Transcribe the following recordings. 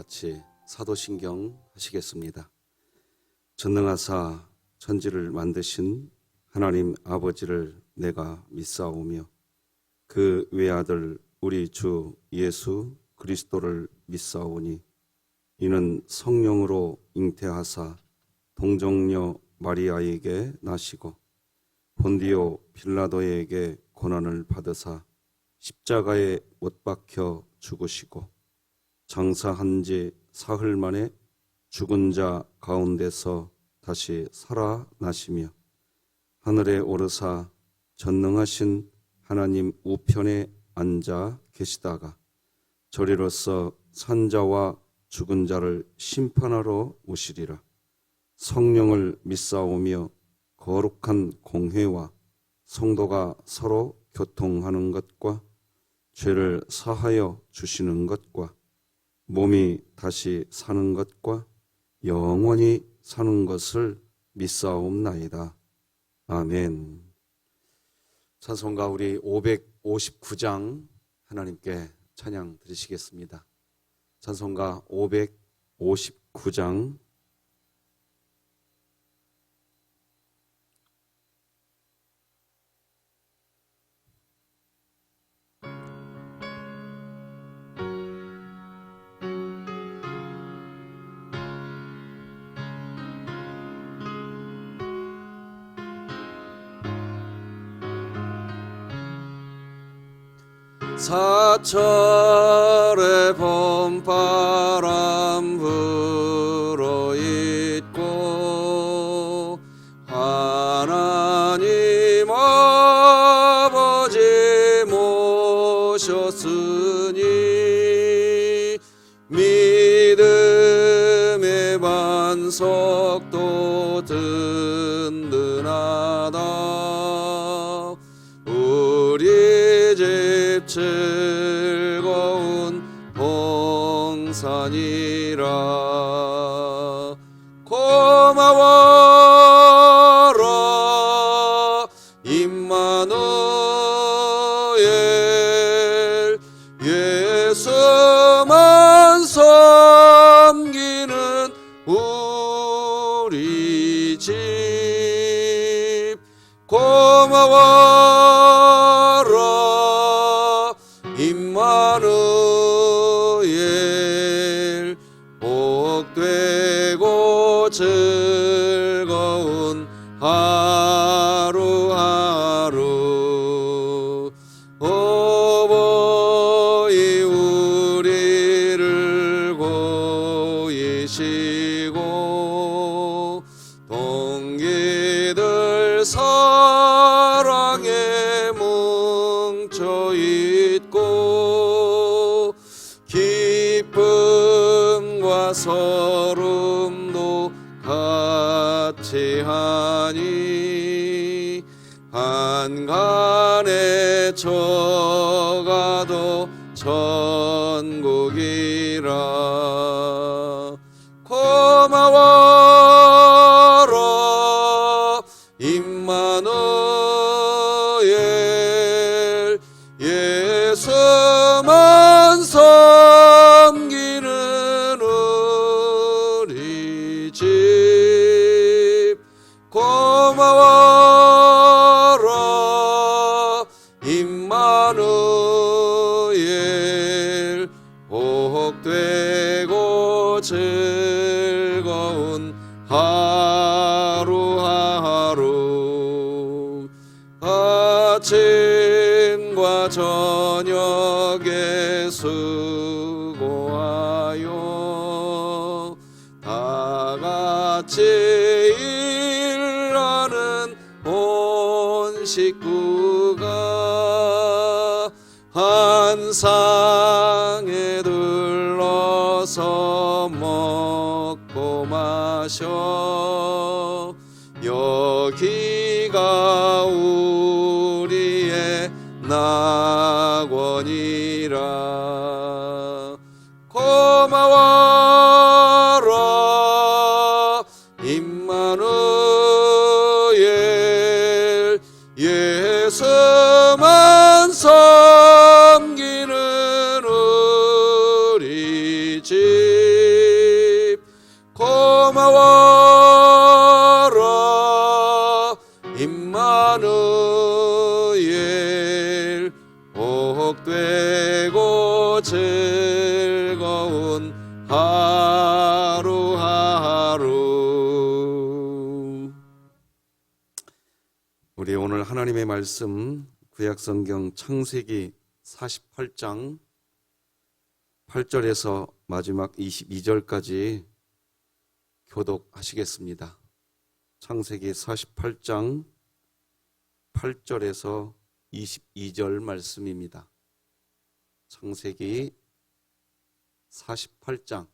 같이 사도신경 하시겠습니다. 전능하사 천지를 만드신 하나님 아버지를 내가 믿사오며 그 외아들 우리 주 예수 그리스도를 믿사오니 이는 성령으로 잉태하사 동정녀 마리아에게 나시고 본디오 빌라도에게 고난을 받으사 십자가에 못 박혀 죽으시고 장사한 지 사흘 만에 죽은 자 가운데서 다시 살아나시며 하늘에 오르사 전능하신 하나님 우편에 앉아 계시다가 저리로서 산자와 죽은 자를 심판하러 오시리라. 성령을 믿사오며 거룩한 공회와 성도가 서로 교통하는 것과 죄를 사하여 주시는 것과 몸이 다시 사는 것과 영원히 사는 것을 믿사옵나이다. 아멘. 찬송가 우리 559장 하나님께 찬양 드리시겠습니다. 찬송가 559장 사철의 봄바람 불어있고 하나님 아버지 모셨으니 믿음의 반석도 든든하다. 우리 집 즐거운 동산이라. 고마워라 임마누엘. 예수만 섬기는 우리 집. 고마워라 임마누엘. 복되고 즐거운 하루하루. 어버이 우리를 고이시고 동기들 사랑에 뭉쳐있고 기쁨과 서름도 같이 하니 한간에 저가도 천국이라. 고마워라 임마누엘. 예수만 섬기는 우리 집. 고마워라 임마누엘. 복되고 즐거운 하루하루. 아침과 저녁에 수고하여 다 같이 일하는 온 식구가 한 상에 둘러서 먹고 마셔. 여기가 우리의 낙원이라. 고마워라 임마누엘. 예수만 섬기는 日 하루하루. 우리 오늘 하나님의 말씀 구약성경 창세기 48장 8절에서 마지막 22절까지 교독하시겠습니다. 창세기 48장 8절에서 22절 말씀입니다. 창세기 48장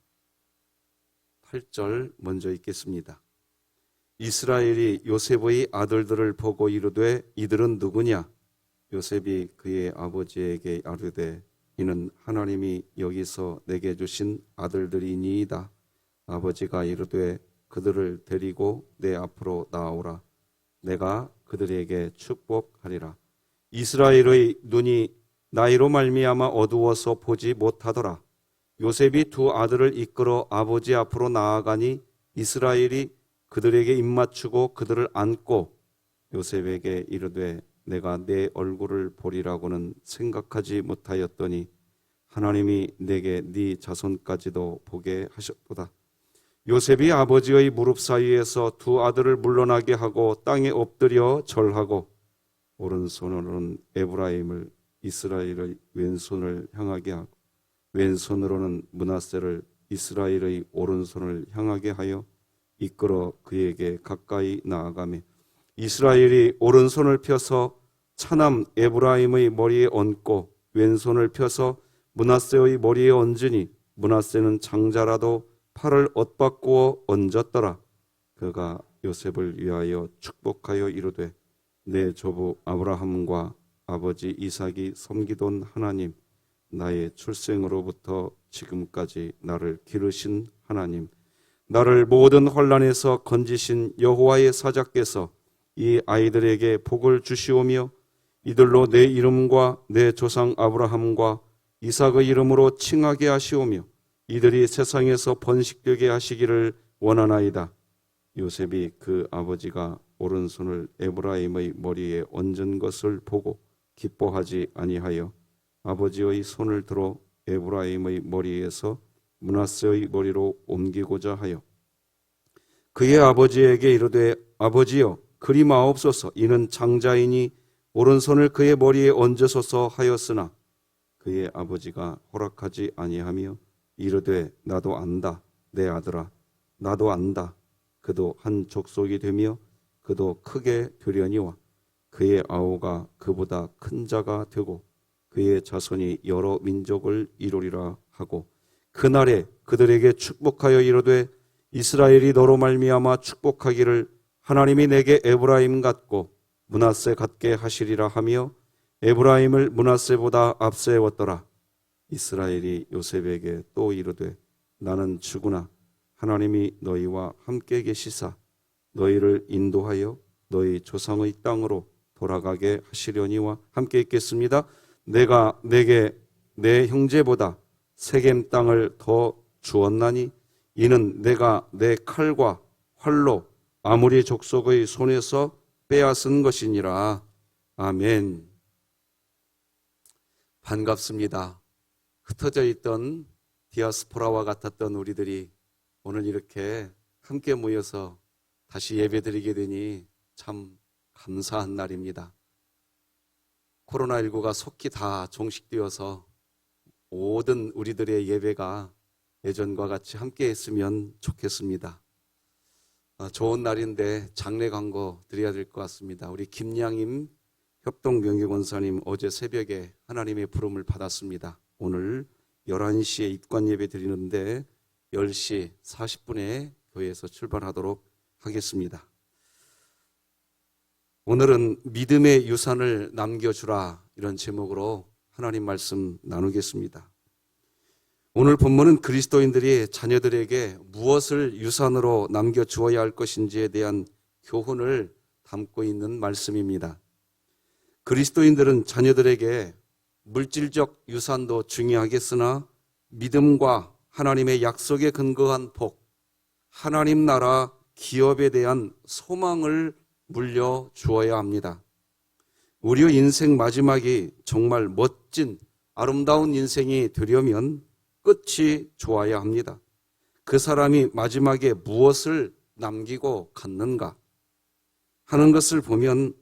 8절 먼저 읽겠습니다. 이스라엘이 요셉의 아들들을 보고 이르되 이들은 누구냐? 요셉이 그의 아버지에게 아뢰되 이는 하나님이 여기서 내게 주신 아들들이니이다. 아버지가 이르되 그들을 데리고 내 앞으로 나오라. 내가 그들에게 축복하리라. 이스라엘의 눈이 나이로 말미암아 어두워서 보지 못하더라. 요셉이 두 아들을 이끌어 아버지 앞으로 나아가니 이스라엘이 그들에게 입맞추고 그들을 안고 요셉에게 이르되 내가 내 얼굴을 보리라고는 생각하지 못하였더니 하나님이 내게 네 자손까지도 보게 하셨도다. 요셉이 아버지의 무릎 사이에서 두 아들을 물러나게 하고 땅에 엎드려 절하고 오른손으로는 에브라임을 이스라엘의 왼손을 향하게 하고 왼손으로는 므낫세를 이스라엘의 오른손을 향하게 하여 이끌어 그에게 가까이 나아가며 이스라엘이 오른손을 펴서 차남 에브라임의 머리에 얹고 왼손을 펴서 므낫세의 머리에 얹으니 므낫세는 장자라도 팔을 엇바꾸어 얹었더라. 그가 요셉을 위하여 축복하여 이르되 내 조부 아브라함과 아버지 이삭이 섬기던 하나님, 나의 출생으로부터 지금까지 나를 기르신 하나님, 나를 모든 환난에서 건지신 여호와의 사자께서 이 아이들에게 복을 주시오며 이들로 내 이름과 내 조상 아브라함과 이삭의 이름으로 칭하게 하시오며 이들이 세상에서 번식되게 하시기를 원하나이다. 요셉이 그 아버지가 오른손을 에브라임의 머리에 얹은 것을 보고 기뻐하지 아니하여 아버지의 손을 들어 에브라임의 머리에서 므낫세의 머리로 옮기고자 하여 그의 아버지에게 이르되 아버지여 그리 마옵소서. 이는 장자이니 오른손을 그의 머리에 얹으소서 하였으나 그의 아버지가 허락하지 아니하며 이르되 나도 안다. 내 아들아 나도 안다. 그도 한 족속이 되며 그도 크게 되려니와 그의 아우가 그보다 큰 자가 되고 그의 자손이 여러 민족을 이루리라 하고 그날에 그들에게 축복하여 이르되 이스라엘이 너로 말미암아 축복하기를 하나님이 내게 에브라임 같고 므낫세 같게 하시리라 하며 에브라임을 므낫세보다 앞세웠더라. 이스라엘이 요셉에게 또 이르되 나는 죽으나 하나님이 너희와 함께 계시사 너희를 인도하여 너희 조상의 땅으로 돌아가게 하시려니와 함께 있겠습니다. 내가 내게 내 형제보다 세겜 땅을 더 주었나니 이는 내가 내 칼과 활로 아무리 족속의 손에서 빼앗은 것이니라. 아멘. 반갑습니다. 흩어져 있던 디아스포라와 같았던 우리들이 오늘 이렇게 함께 모여서 다시 예배드리게 되니 참 감사한 날입니다. 코로나19가 속히 다 종식되어서 모든 우리들의 예배가 예전과 같이 함께 했으면 좋겠습니다. 좋은 날인데 장례 광고 드려야 될 것 같습니다. 우리 김양임 협동명예권사님 어제 새벽에 하나님의 부름을 받았습니다. 오늘 11시에 입관 예배 드리는데 10시 40분에 교회에서 출발하도록 하겠습니다. 오늘은 믿음의 유산을 남겨주라 이런 제목으로 하나님 말씀 나누겠습니다. 오늘 본문은 그리스도인들이 자녀들에게 무엇을 유산으로 남겨주어야 할 것인지에 대한 교훈을 담고 있는 말씀입니다. 그리스도인들은 자녀들에게 물질적 유산도 중요하겠으나 믿음과 하나님의 약속에 근거한 복, 하나님 나라 기업에 대한 소망을 물려주어야 합니다. 우리의 인생 마지막이 정말 멋진 아름다운 인생이 되려면 끝이 좋아야 합니다. 그 사람이 마지막에 무엇을 남기고 갔는가 하는 것을 보면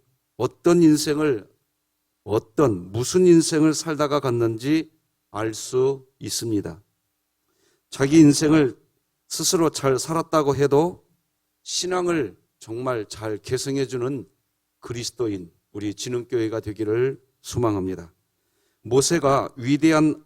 무슨 인생을 살다가 갔는지 알 수 있습니다. 자기 인생을 스스로 잘 살았다고 해도 신앙을 정말 잘 개성해주는 그리스도인, 우리 진흥교회가 되기를 소망합니다. 모세가 위대한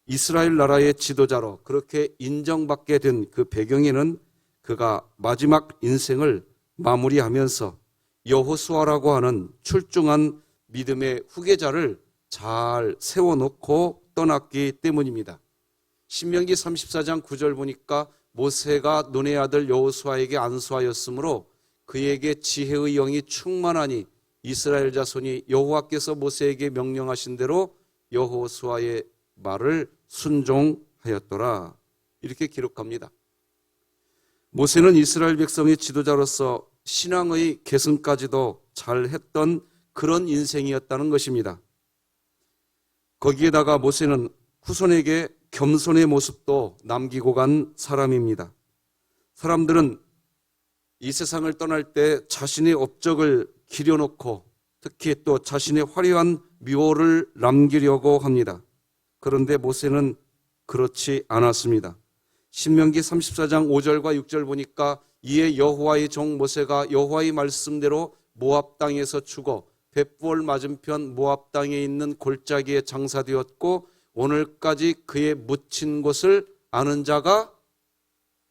이스라엘 나라의 지도자로 그렇게 인정받게 된 그 배경에는 그가 마지막 인생을 마무리하면서 여호수아라고 하는 출중한 믿음의 후계자를 잘 세워놓고 떠났기 때문입니다. 신명기 34장 9절 보니까 모세가 눈의 아들 여호수아에게 안수하였으므로 그에게 지혜의 영이 충만하니 이스라엘 자손이 여호와께서 모세에게 명령하신 대로 여호수아의 말을 순종하였더라. 이렇게 기록합니다. 모세는 이스라엘 백성의 지도자로서 신앙의 계승까지도 잘했던 그런 인생이었다는 것입니다. 거기에다가 모세는 후손에게 겸손의 모습도 남기고 간 사람입니다. 사람들은 이 세상을 떠날 때 자신의 업적을 기려놓고 특히 또 자신의 화려한 묘를 남기려고 합니다. 그런데 모세는 그렇지 않았습니다. 신명기 34장 5절과 6절 보니까 이에 여호와의 종 모세가 여호와의 말씀대로 모압 땅에서 죽어 벳부올 맞은편 모압 땅에 있는 골짜기에 장사되었고 오늘까지 그의 묻힌 곳을 아는 자가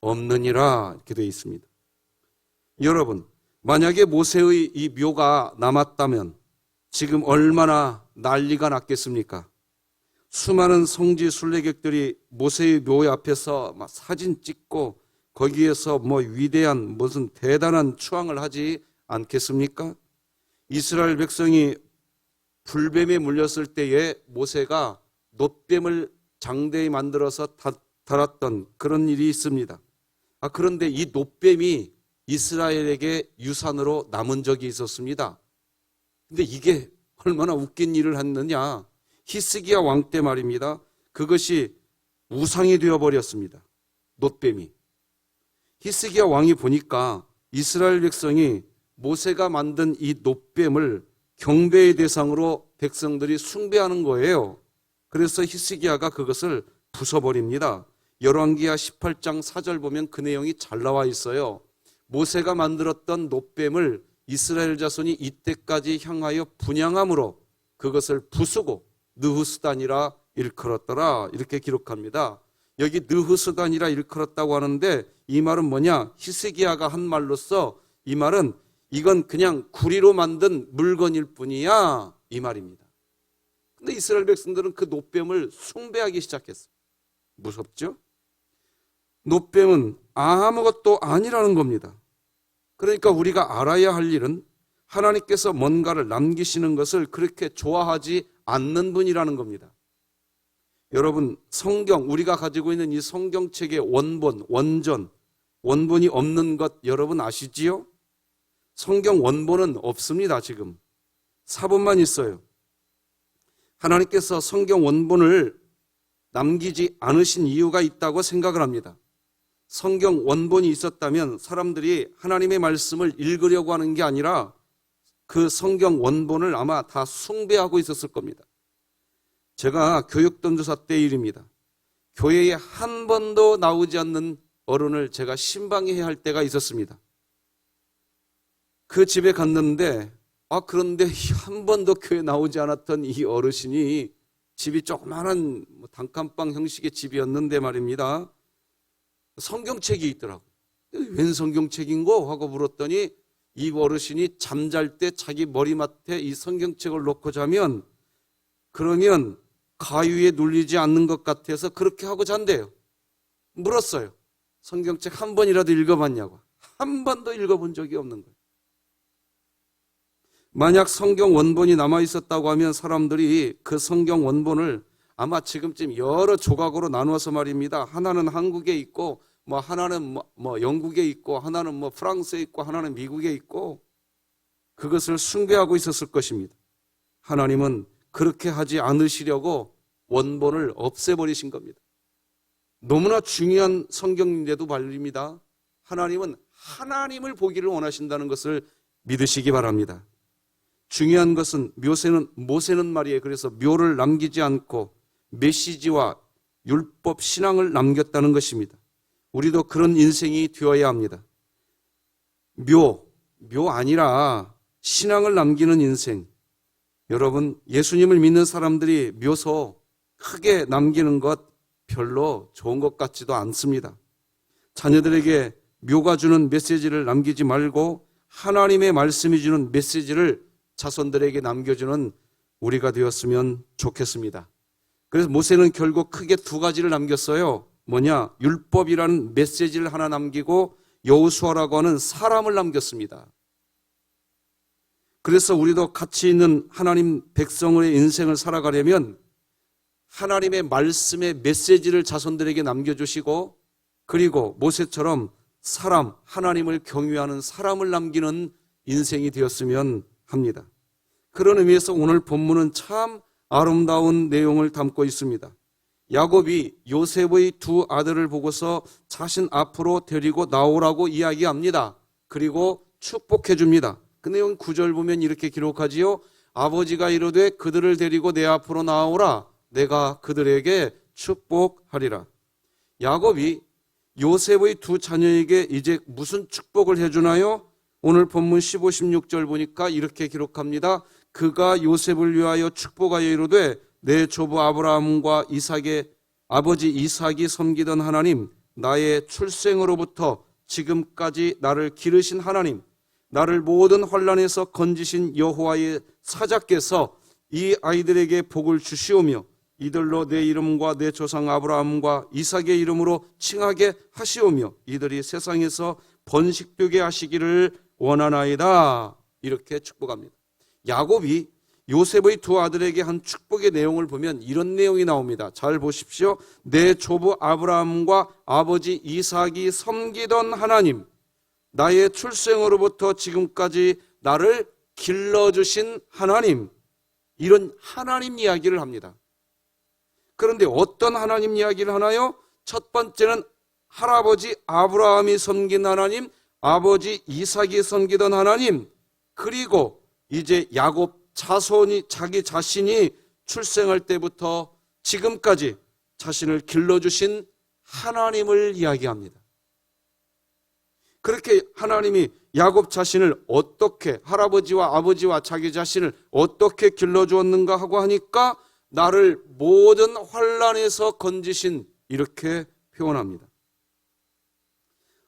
없느니라 이렇게 되어 있습니다. 여러분, 만약에 모세의 이 묘가 남았다면 지금 얼마나 난리가 났겠습니까? 수많은 성지 순례객들이 모세의 묘 앞에서 막 사진 찍고 거기에서 위대한 무슨 대단한 추앙을 하지 않겠습니까? 이스라엘 백성이 불뱀에 물렸을 때에 모세가 놋뱀을 장대에 만들어서 달았던 그런 일이 있습니다. 그런데 이 놋뱀이 이스라엘에게 유산으로 남은 적이 있었습니다. 근데 이게 얼마나 웃긴 일을 했느냐. 히스기야 왕 때 말입니다. 그것이 우상이 되어버렸습니다. 놋뱀이. 히스기야 왕이 보니까 이스라엘 백성이 모세가 만든 이 놋뱀을 경배의 대상으로 백성들이 숭배하는 거예요. 그래서 히스기야가 그것을 부숴버립니다. 열왕기하 18장 4절 보면 그 내용이 잘 나와 있어요. 모세가 만들었던 놋뱀을 이스라엘 자손이 이때까지 향하여 분향함으로 그것을 부수고 느후스단이라 일컬었더라 이렇게 기록합니다. 여기 느후스단이라 일컬었다고 하는데 이 말은 뭐냐? 히스기야가 한 말로써 이 말은 이건 그냥 구리로 만든 물건일 뿐이야 이 말입니다. 근데 이스라엘 백성들은 그 놋뱀을 숭배하기 시작했어요. 무섭죠? 놋뱀은 아무것도 아니라는 겁니다. 그러니까 우리가 알아야 할 일은 하나님께서 뭔가를 남기시는 것을 그렇게 좋아하지 않는 분이라는 겁니다. 여러분, 성경, 우리가 가지고 있는 이 성경책의 원본, 원본이 없는 것 여러분 아시지요? 성경 원본은 없습니다. 지금 사본만 있어요. 하나님께서 성경 원본을 남기지 않으신 이유가 있다고 생각을 합니다. 성경 원본이 있었다면 사람들이 하나님의 말씀을 읽으려고 하는 게 아니라 그 성경 원본을 아마 다 숭배하고 있었을 겁니다. 제가 교육던조사 때 일입니다. 교회에 한 번도 나오지 않는 어른을 제가 신방해야 할 때가 있었습니다. 그 집에 갔는데 그런데 한 번도 교회에 나오지 않았던 이 어르신이 집이 조그마한 단칸방 형식의 집이었는데 말입니다. 성경책이 있더라고요. 웬 성경책인고? 하고 물었더니 이 어르신이 잠잘 때 자기 머리맡에 이 성경책을 놓고 자면 그러면 가위에 눌리지 않는 것 같아서 그렇게 하고 잔대요. 물었어요. 성경책 한 번이라도 읽어봤냐고. 한 번도 읽어본 적이 없는 거예요. 만약 성경 원본이 남아있었다고 하면 사람들이 그 성경 원본을 아마 지금쯤 여러 조각으로 나누어서 말입니다. 하나는 한국에 있고 하나는 영국에 있고 하나는 프랑스에 있고 하나는 미국에 있고 그것을 숭배하고 있었을 것입니다. 하나님은 그렇게 하지 않으시려고 원본을 없애버리신 겁니다. 너무나 중요한 성경인데도 말입니다. 하나님은 하나님을 보기를 원하신다는 것을 믿으시기 바랍니다. 중요한 것은 모세는 말이에요. 그래서 묘를 남기지 않고 메시지와 율법 신앙을 남겼다는 것입니다. 우리도 그런 인생이 되어야 합니다. 묘 아니라 신앙을 남기는 인생. 여러분, 예수님을 믿는 사람들이 묘소 크게 남기는 것 별로 좋은 것 같지도 않습니다. 자녀들에게 묘가 주는 메시지를 남기지 말고 하나님의 말씀이 주는 메시지를 자손들에게 남겨주는 우리가 되었으면 좋겠습니다. 그래서 모세는 결국 크게 두 가지를 남겼어요. 뭐냐? 율법이라는 메시지를 하나 남기고 여호수아라고 하는 사람을 남겼습니다. 그래서 우리도 가치 있는 하나님 백성의 인생을 살아가려면 하나님의 말씀의 메시지를 자손들에게 남겨주시고, 그리고 모세처럼 하나님을 경외하는 사람을 남기는 인생이 되었으면 합니다. 그런 의미에서 오늘 본문은 참 아름다운 내용을 담고 있습니다. 야곱이 요셉의 두 아들을 보고서 자신 앞으로 데리고 나오라고 이야기합니다. 그리고 축복해 줍니다. 그 내용 9절 보면 이렇게 기록하지요. 아버지가 이르되 그들을 데리고 내 앞으로 나오라. 내가 그들에게 축복하리라. 야곱이 요셉의 두 자녀에게 이제 무슨 축복을 해주나요? 오늘 본문 15, 16절 보니까 이렇게 기록합니다. 그가 요셉을 위하여 축복하여 이르되 내 조부 아브라함과 이삭의 아버지 이삭이 섬기던 하나님, 나의 출생으로부터 지금까지 나를 기르신 하나님, 나를 모든 환난에서 건지신 여호와의 사자께서 이 아이들에게 복을 주시오며 이들로 내 이름과 내 조상 아브라함과 이삭의 이름으로 칭하게 하시오며 이들이 세상에서 번식되게 하시기를 원하나이다. 이렇게 축복합니다. 야곱이 요셉의 두 아들에게 한 축복의 내용을 보면 이런 내용이 나옵니다. 잘 보십시오. 내 조부 아브라함과 아버지 이삭이 섬기던 하나님, 나의 출생으로부터 지금까지 나를 길러주신 하나님, 이런 하나님 이야기를 합니다. 그런데 어떤 하나님 이야기를 하나요? 첫 번째는 할아버지 아브라함이 섬긴 하나님, 아버지 이삭이 섬기던 하나님, 그리고 이제 야곱 자손이 자기 자신이 출생할 때부터 지금까지 자신을 길러주신 하나님을 이야기합니다. 그렇게 하나님이 야곱 자신을 어떻게, 할아버지와 아버지와 자기 자신을 어떻게 길러주었는가 하고 하니까 나를 모든 환난에서 건지신, 이렇게 표현합니다.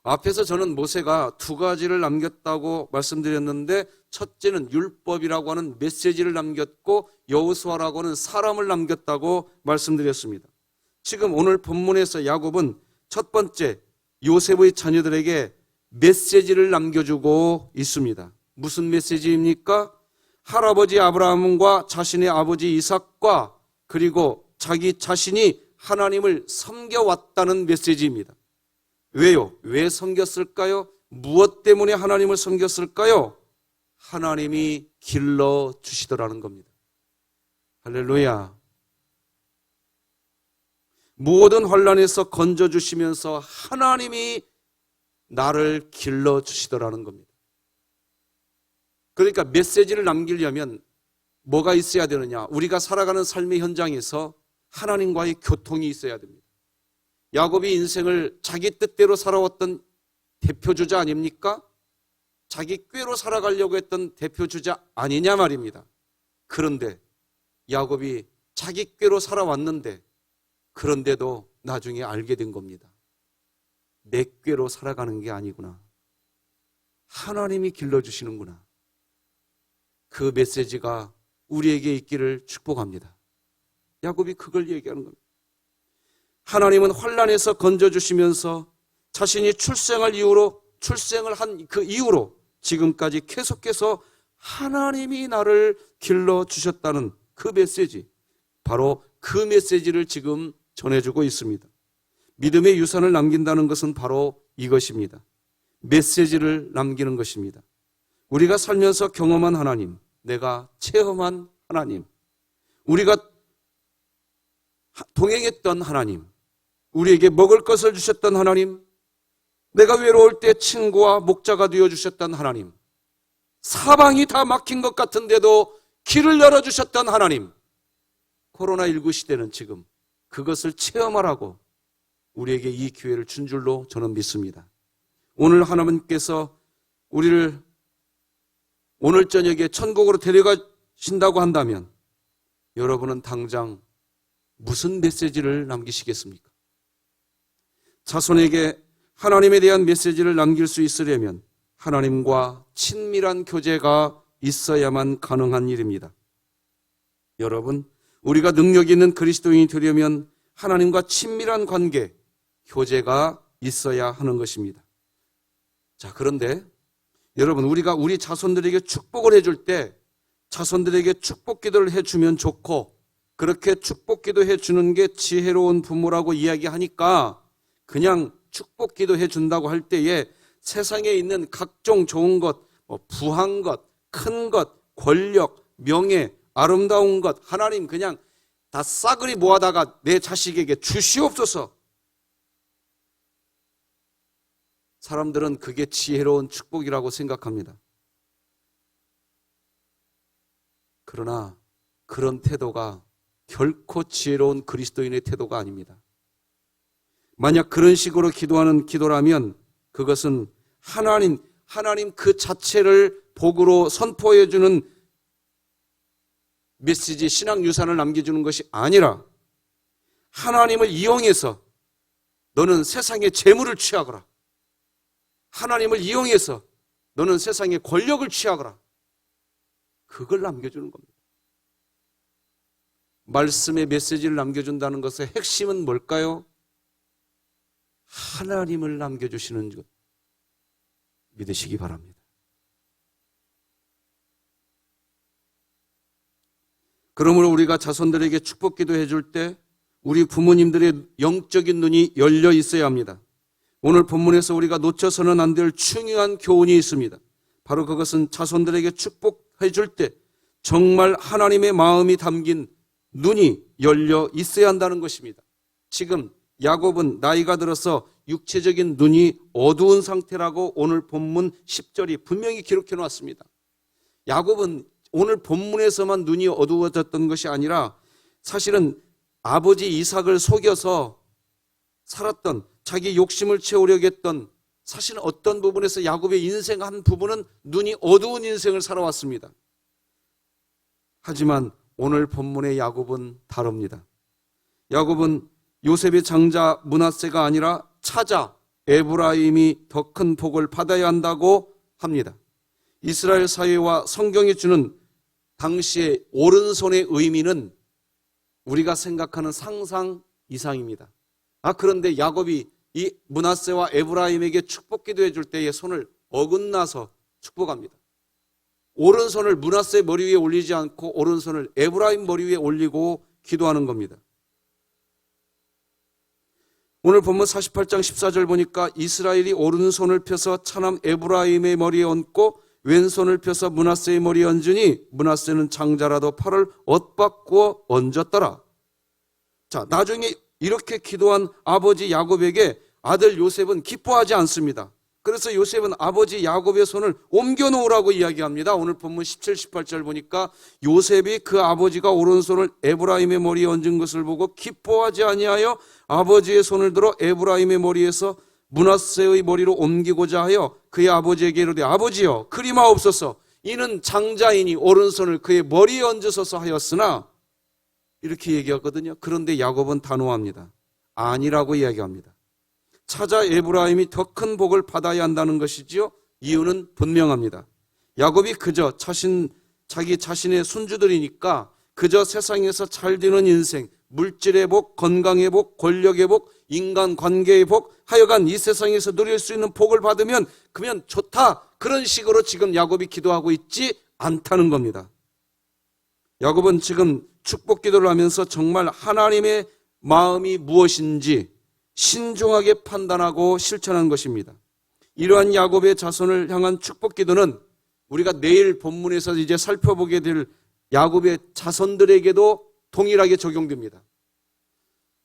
앞에서 저는 모세가 두 가지를 남겼다고 말씀드렸는데, 첫째는 율법이라고 하는 메시지를 남겼고 여호수아라고 하는 사람을 남겼다고 말씀드렸습니다. 지금 오늘 본문에서 야곱은 첫 번째 요셉의 자녀들에게 메시지를 남겨주고 있습니다. 무슨 메시지입니까? 할아버지 아브라함과 자신의 아버지 이삭과 그리고 자기 자신이 하나님을 섬겨왔다는 메시지입니다. 왜요? 왜 섬겼을까요? 무엇 때문에 하나님을 섬겼을까요? 하나님이 길러주시더라는 겁니다. 할렐루야. 모든 환난에서 건져주시면서 하나님이 나를 길러주시더라는 겁니다. 그러니까 메시지를 남기려면 뭐가 있어야 되느냐? 우리가 살아가는 삶의 현장에서 하나님과의 교통이 있어야 됩니다. 야곱이 인생을 자기 뜻대로 살아왔던 대표주자 아닙니까? 자기 꾀로 살아가려고 했던 대표주자 아니냐 말입니다. 그런데 야곱이 자기 꾀로 살아왔는데, 그런데도 나중에 알게 된 겁니다. 내 꾀로 살아가는 게 아니구나. 하나님이 길러주시는구나. 그 메시지가 우리에게 있기를 축복합니다. 야곱이 그걸 얘기하는 겁니다. 하나님은 환난에서 건져주시면서 자신이 출생을 한 그 이후로 지금까지 계속해서 하나님이 나를 길러주셨다는 그 메시지, 바로 그 메시지를 지금 전해주고 있습니다. 믿음의 유산을 남긴다는 것은 바로 이것입니다. 메시지를 남기는 것입니다. 우리가 살면서 경험한 하나님, 내가 체험한 하나님, 우리가 동행했던 하나님, 우리에게 먹을 것을 주셨던 하나님, 내가 외로울 때 친구와 목자가 되어주셨던 하나님, 사방이 다 막힌 것 같은데도 길을 열어주셨던 하나님, 코로나19 시대는 지금 그것을 체험하라고 우리에게 이 기회를 준 줄로 저는 믿습니다. 오늘 하나님께서 우리를 오늘 저녁에 천국으로 데려가신다고 한다면 여러분은 당장 무슨 메시지를 남기시겠습니까? 자손에게 하나님에 대한 메시지를 남길 수 있으려면 하나님과 친밀한 교제가 있어야만 가능한 일입니다. 여러분, 우리가 능력 있는 그리스도인이 되려면 하나님과 친밀한 관계, 교제가 있어야 하는 것입니다. 자, 그런데 여러분, 우리가 우리 자손들에게 축복을 해줄 때 자손들에게 축복 기도를 해주면 좋고, 그렇게 축복 기도 해주는 게 지혜로운 부모라고 이야기하니까 그냥 축복 기도 해준다고 할 때에 세상에 있는 각종 좋은 것, 부한 것, 큰 것, 권력, 명예, 아름다운 것, 하나님 그냥 다 싸그리 모아다가 내 자식에게 주시옵소서. 사람들은 그게 지혜로운 축복이라고 생각합니다. 그러나 그런 태도가 결코 지혜로운 그리스도인의 태도가 아닙니다. 만약 그런 식으로 기도하는 기도라면 그것은 하나님 그 자체를 복으로 선포해 주는 메시지, 신앙 유산을 남겨주는 것이 아니라 하나님을 이용해서 너는 세상의 재물을 취하거라, 하나님을 이용해서 너는 세상의 권력을 취하거라, 그걸 남겨주는 겁니다. 말씀의 메시지를 남겨준다는 것의 핵심은 뭘까요? 하나님을 남겨주시는 것, 믿으시기 바랍니다. 그러므로 우리가 자손들에게 축복 기도해 줄 때 우리 부모님들의 영적인 눈이 열려 있어야 합니다. 오늘 본문에서 우리가 놓쳐서는 안 될 중요한 교훈이 있습니다. 바로 그것은 자손들에게 축복해 줄 때 정말 하나님의 마음이 담긴 눈이 열려 있어야 한다는 것입니다. 지금 야곱은 나이가 들어서 육체적인 눈이 어두운 상태라고 오늘 본문 10절이 분명히 기록해 놓았습니다. 야곱은 오늘 본문에서만 눈이 어두워졌던 것이 아니라 사실은 아버지 이삭을 속여서 살았던, 자기 욕심을 채우려고 했던, 사실은 어떤 부분에서 야곱의 인생 한 부분은 눈이 어두운 인생을 살아왔습니다. 하지만 오늘 본문의 야곱은 다릅니다. 야곱은 요셉의 장자 므낫세가 아니라 차자 에브라임이 더 큰 복을 받아야 한다고 합니다. 이스라엘 사회와 성경이 주는 당시의 오른손의 의미는 우리가 생각하는 상상 이상입니다. 그런데 야곱이 이 므낫세와 에브라임에게 축복 기도해 줄 때에 손을 어긋나서 축복합니다. 오른손을 므낫세 머리 위에 올리지 않고 오른손을 에브라임 머리 위에 올리고 기도하는 겁니다. 오늘 본문 48장 14절 보니까 이스라엘이 오른손을 펴서 차남 에브라임의 머리에 얹고 왼손을 펴서 므낫세의 머리에 얹으니 므낫세는 장자라도 팔을 엇바꾸어 얹었더라. 자, 나중에 이렇게 기도한 아버지 야곱에게 아들 요셉은 기뻐하지 않습니다. 그래서 요셉은 아버지 야곱의 손을 옮겨 놓으라고 이야기합니다. 오늘 본문 17, 18절 보니까 요셉이 그 아버지가 오른손을 에브라임의 머리에 얹은 것을 보고 기뻐하지 아니하여 아버지의 손을 들어 에브라임의 머리에서 므낫세의 머리로 옮기고자 하여 그의 아버지에게 이르되 아버지여 그리마옵소서, 이는 장자이니 오른손을 그의 머리에 얹으소서 하였으나, 이렇게 얘기하거든요. 그런데 야곱은 단호합니다. 아니라고 이야기합니다. 차자 에브라임이 더 큰 복을 받아야 한다는 것이지요. 이유는 분명합니다. 야곱이 그저 자기 자신의 손주들이니까 그저 세상에서 잘 되는 인생, 물질의 복, 건강의 복, 권력의 복, 인간관계의 복, 하여간 이 세상에서 누릴 수 있는 복을 받으면 그러면 좋다, 그런 식으로 지금 야곱이 기도하고 있지 않다는 겁니다. 야곱은 지금 축복 기도를 하면서 정말 하나님의 마음이 무엇인지 신중하게 판단하고 실천한 것입니다. 이러한 야곱의 자손을 향한 축복 기도는 우리가 내일 본문에서 이제 살펴보게 될 야곱의 자손들에게도 동일하게 적용됩니다.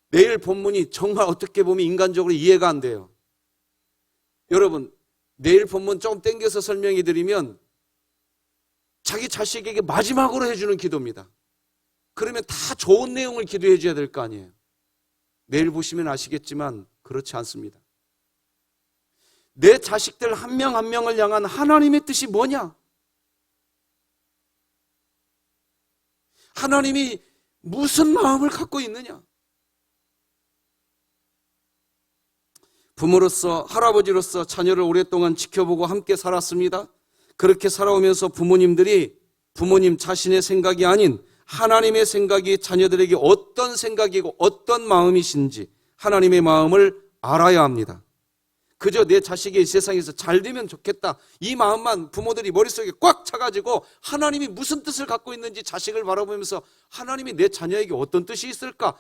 내일 본문이 정말 어떻게 보면 인간적으로 이해가 안 돼요. 여러분, 내일 본문 조금 땡겨서 설명해 드리면 자기 자식에게 마지막으로 해주는 기도입니다. 그러면 다 좋은 내용을 기도해 줘야 될 거 아니에요. 내일 보시면 아시겠지만 그렇지 않습니다. 내 자식들 한 명 한 명을 향한 하나님의 뜻이 뭐냐? 하나님이 무슨 마음을 갖고 있느냐? 부모로서, 할아버지로서 자녀를 오랫동안 지켜보고 함께 살았습니다. 그렇게 살아오면서 부모님 자신의 생각이 아닌 하나님의 생각이 자녀들에게 어떤 생각이고 어떤 마음이신지 하나님의 마음을 알아야 합니다. 그저 내 자식이 이 세상에서 잘 되면 좋겠다, 이 마음만 부모들이 머릿속에 꽉 차가지고 하나님이 무슨 뜻을 갖고 있는지 자식을 바라보면서 하나님이 내 자녀에게 어떤 뜻이 있을까?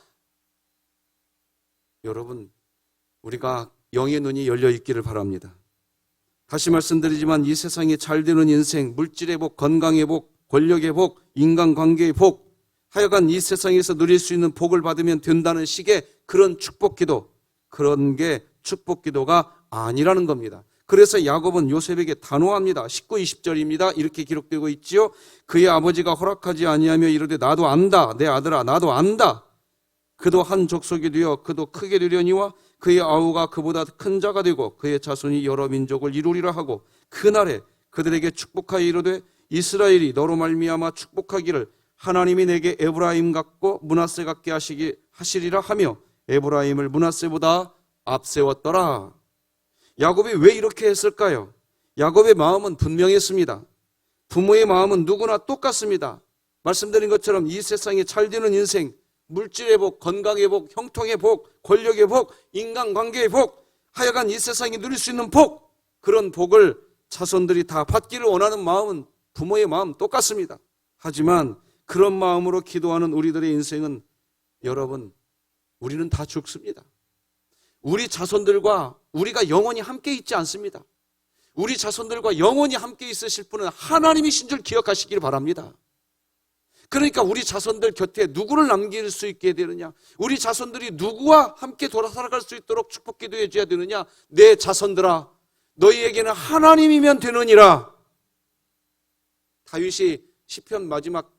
여러분, 우리가 영의 눈이 열려 있기를 바랍니다. 다시 말씀드리지만 이 세상에 잘 되는 인생, 물질의 복, 건강의 복, 권력의 복, 인간관계의 복, 하여간 이 세상에서 누릴 수 있는 복을 받으면 된다는 식의 그런 축복기도, 그런 게 축복기도가 아니라는 겁니다. 그래서 야곱은 요셉에게 단호합니다. 19, 20절입니다. 이렇게 기록되고 있지요. 그의 아버지가 허락하지 아니하며 이르되 나도 안다. 내 아들아 나도 안다. 그도 한 족속이 되어 그도 크게 되려니와 그의 아우가 그보다 큰 자가 되고 그의 자손이 여러 민족을 이루리라 하고 그날에 그들에게 축복하여 이르되 이스라엘이 너로 말미암아 축복하기를 하나님이 내게 에브라임 같고 므낫세 같게 하시리라 하며 에브라임을 므낫세보다 앞세웠더라. 야곱이 왜 이렇게 했을까요? 야곱의 마음은 분명했습니다. 부모의 마음은 누구나 똑같습니다. 말씀드린 것처럼 이 세상에 잘 되는 인생, 물질의 복, 건강의 복, 형통의 복, 권력의 복, 인간관계의 복, 하여간 이 세상에 누릴 수 있는 복, 그런 복을 자손들이 다 받기를 원하는 마음은 부모의 마음 똑같습니다. 하지만 그런 마음으로 기도하는 우리들의 인생은, 여러분, 우리는 다 죽습니다. 우리 자손들과 우리가 영원히 함께 있지 않습니다. 우리 자손들과 영원히 함께 있으실 분은 하나님이신 줄 기억하시길 바랍니다. 그러니까 우리 자손들 곁에 누구를 남길 수 있게 되느냐? 우리 자손들이 누구와 함께 살아갈 수 있도록 축복 기도해 줘야 되느냐? 내 자손들아, 너희에게는 하나님이면 되느니라. 다윗이 시편 마지막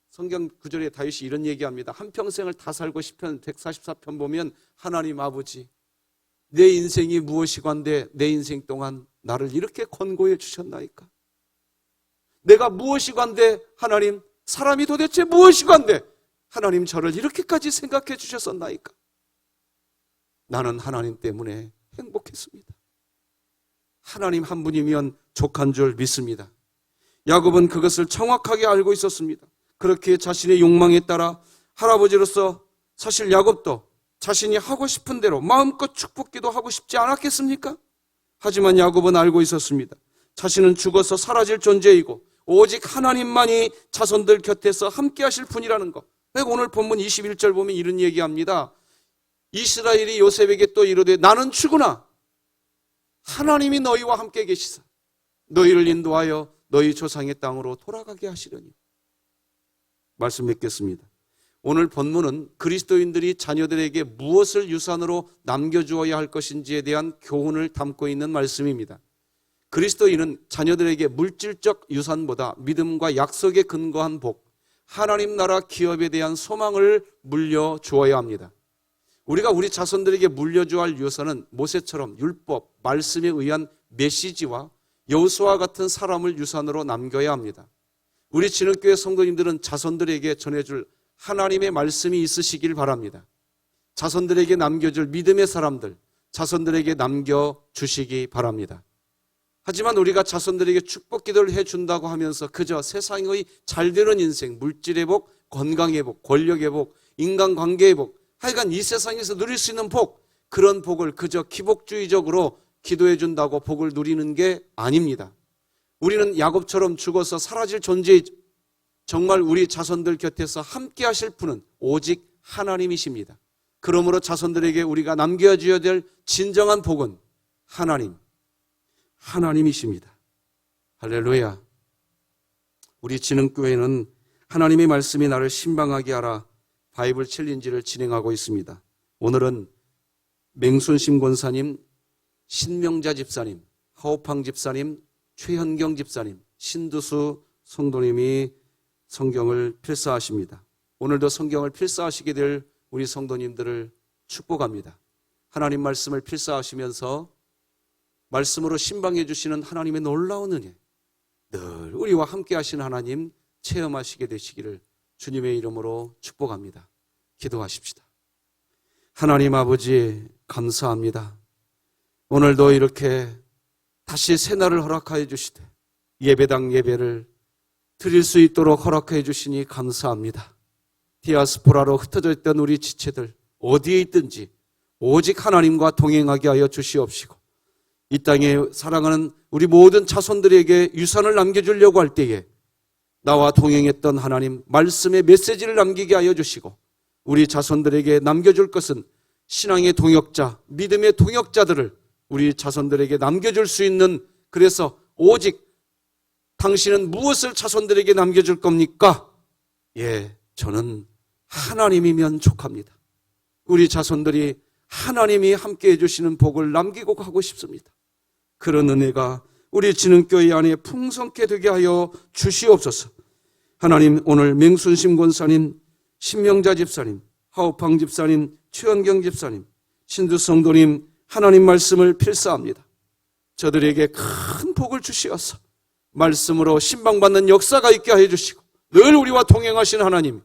성경 구절에 다윗이 이런 얘기합니다. 한평생을 다 살고 시편 144편 보면 하나님 아버지, 내 인생이 무엇이건데 내 인생 동안 나를 이렇게 권고해 주셨나이까? 내가 무엇이건데 하나님, 사람이 도대체 무엇이건데 하나님 저를 이렇게까지 생각해 주셨었나이까? 나는 하나님 때문에 행복했습니다. 하나님 한 분이면 족한 줄 믿습니다. 야곱은 그것을 정확하게 알고 있었습니다. 그렇게 자신의 욕망에 따라 할아버지로서 사실 야곱도 자신이 하고 싶은 대로 마음껏 축복기도 하고 싶지 않았겠습니까? 하지만 야곱은 알고 있었습니다. 자신은 죽어서 사라질 존재이고 오직 하나님만이 자손들 곁에서 함께 하실 분이라는 것. 오늘 본문 21절 보면 이런 얘기합니다. 이스라엘이 요셉에게 또 이르되 나는 죽으나 하나님이 너희와 함께 계시사 너희를 인도하여 너희 조상의 땅으로 돌아가게 하시려니. 말씀 맺겠습니다. 오늘 본문은 그리스도인들이 자녀들에게 무엇을 유산으로 남겨주어야 할 것인지에 대한 교훈을 담고 있는 말씀입니다. 그리스도인은 자녀들에게 물질적 유산보다 믿음과 약속에 근거한 복, 하나님 나라 기업에 대한 소망을 물려주어야 합니다. 우리가 우리 자손들에게 물려주어야 할 유산은 모세처럼 율법, 말씀에 의한 메시지와 여호수아와 같은 사람을 유산으로 남겨야 합니다. 우리 진흙교회 성도님들은 자손들에게 전해줄 하나님의 말씀이 있으시길 바랍니다. 자손들에게 남겨줄 믿음의 사람들, 자손들에게 남겨주시기 바랍니다. 하지만 우리가 자손들에게 축복 기도를 해준다고 하면서 그저 세상의 잘되는 인생, 물질의 복, 건강의 복, 권력의 복, 인간관계의 복, 하여간 이 세상에서 누릴 수 있는 복, 그런 복을 그저 기복주의적으로 기도해 준다고 복을 누리는 게 아닙니다. 우리는 야곱처럼 죽어서 사라질 존재이죠. 정말 우리 자손들 곁에서 함께 하실 분은 오직 하나님이십니다. 그러므로 자손들에게 우리가 남겨줘야 될 진정한 복은 하나님이십니다. 할렐루야. 우리 진흥교회는 하나님의 말씀이 나를 신방하게 하라 바이블 챌린지를 진행하고 있습니다. 오늘은 맹순심 권사님, 신명자 집사님, 하오팡 집사님, 최현경 집사님, 신두수 성도님이 성경을 필사하십니다. 오늘도 성경을 필사하시게 될 우리 성도님들을 축복합니다. 하나님 말씀을 필사하시면서 말씀으로 신방해 주시는 하나님의 놀라운 은혜, 늘 우리와 함께 하시는 하나님 체험하시게 되시기를 주님의 이름으로 축복합니다. 기도하십시다. 하나님 아버지 감사합니다. 오늘도 이렇게 다시 새날을 허락하여 주시되 예배당 예배를 드릴 수 있도록 허락해 주시니 감사합니다. 디아스포라로 흩어져 있던 우리 지체들 어디에 있든지 오직 하나님과 동행하게 하여 주시옵시고 이 땅에 사랑하는 우리 모든 자손들에게 유산을 남겨주려고 할 때에 나와 동행했던 하나님 말씀의 메시지를 남기게 하여 주시고 우리 자손들에게 남겨줄 것은 신앙의 동역자, 믿음의 동역자들을 우리 자손들에게 남겨줄 수 있는, 그래서 오직 당신은 무엇을 자손들에게 남겨줄 겁니까? 예, 저는 하나님이면 족합니다. 우리 자손들이 하나님이 함께 해주시는 복을 남기고 가고 싶습니다. 그런 은혜가 우리 진흥교회 안에 풍성케 되게 하여 주시옵소서. 하나님, 오늘 맹순심 권사님, 신명자 집사님, 하오팡 집사님, 최원경 집사님, 신두 성도님 하나님 말씀을 필사합니다. 저들에게 큰 복을 주시어서 말씀으로 신방받는 역사가 있게 하여 주시고 늘 우리와 동행하시는 하나님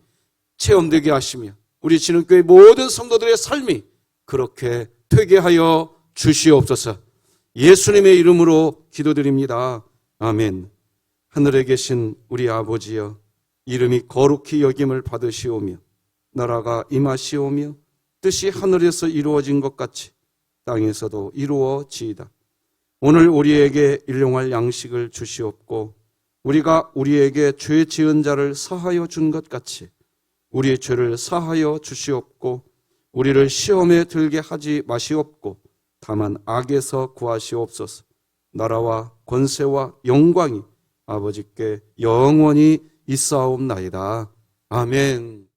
체험되게 하시며 우리 진흥교회 모든 성도들의 삶이 그렇게 되게 하여 주시옵소서. 예수님의 이름으로 기도드립니다. 아멘. 하늘에 계신 우리 아버지여, 이름이 거룩히 여김을 받으시오며 나라가 임하시오며 뜻이 하늘에서 이루어진 것 같이 땅에서도 이루어지이다. 오늘 우리에게 일용할 양식을 주시옵고 우리가 우리에게 죄 지은 자를 사하여 준 것 같이 우리의 죄를 사하여 주시옵고 우리를 시험에 들게 하지 마시옵고 다만 악에서 구하시옵소서. 나라와 권세와 영광이 아버지께 영원히 있사옵나이다. 아멘.